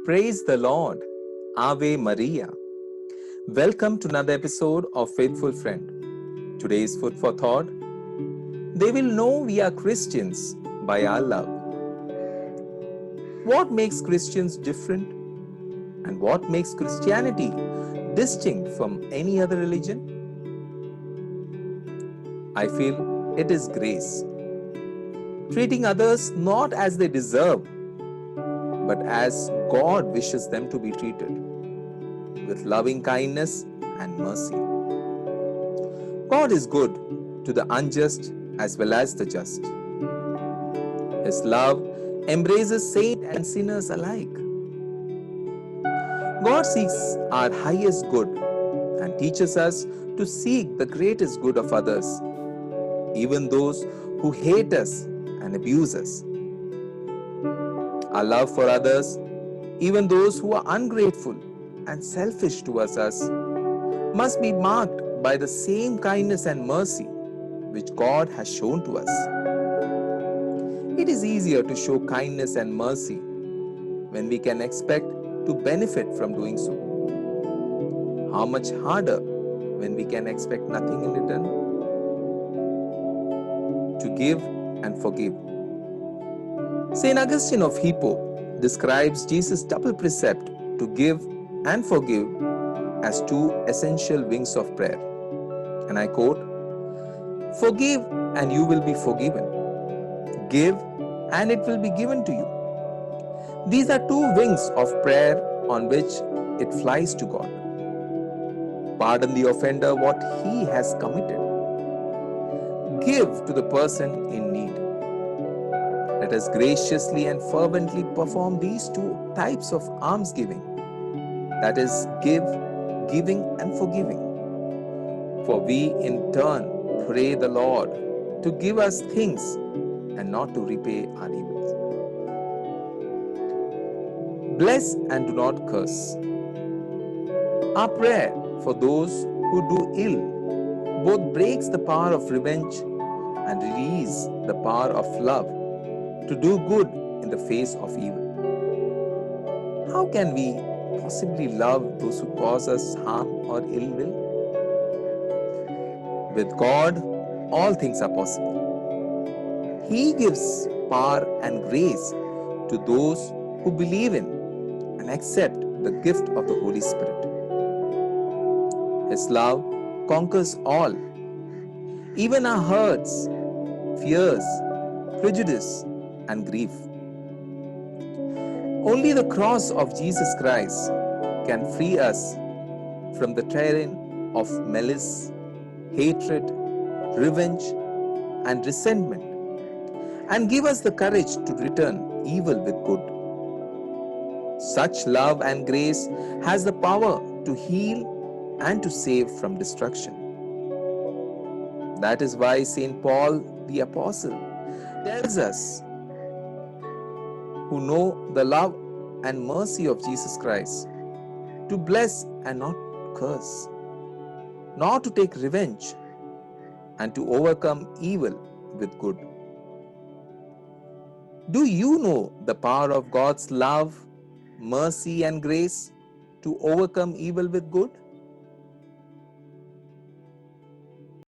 Praise the Lord. Ave Maria. Welcome to another episode of Faithful Friend. Today's food for thought. They will know we are Christians by our love. What makes Christians different? And what makes Christianity distinct from any other religion? I feel it is grace. Treating others not as they deserve, but as God wishes them to be treated, with loving kindness and mercy. God is good to the unjust as well as the just. His love embraces saints and sinners alike. God seeks our highest good and teaches us to seek the greatest good of others, even those who hate us and abuse us. Our love for others, even those who are ungrateful and selfish towards us, must be marked by the same kindness and mercy which God has shown to us. It is easier to show kindness and mercy when we can expect to benefit from doing so. How much harder when we can expect nothing in return? To give and forgive. Saint Augustine of Hippo describes Jesus' double precept to give and forgive as two essential wings of prayer. And I quote, "Forgive and you will be forgiven. Give and it will be given to you." These are two wings of prayer on which it flies to God. Pardon the offender what he has committed. Give to the person in need. Let us graciously and fervently perform these two types of almsgiving. That is, giving and forgiving. For we in turn pray the Lord to give us things and not to repay our evils. Bless and do not curse. Our prayer for those who do ill both breaks the power of revenge and releases the power of love to do good in the face of evil. How can we possibly love those who cause us harm or ill will? With God, all things are possible. He gives power and grace to those who believe in and accept the gift of the Holy Spirit. His love conquers all, even our hurts, fears, prejudice, and grief. Only the cross of Jesus Christ can free us from the tyranny of malice, hatred, revenge, and resentment, and give us the courage to return evil with good. Such love and grace has the power to heal and to save from destruction. That is why St. Paul the Apostle tells us, who know the love and mercy of Jesus Christ, to bless and not curse, not to take revenge, and to overcome evil with good. Do you know the power of God's love, mercy, and grace to overcome evil with good?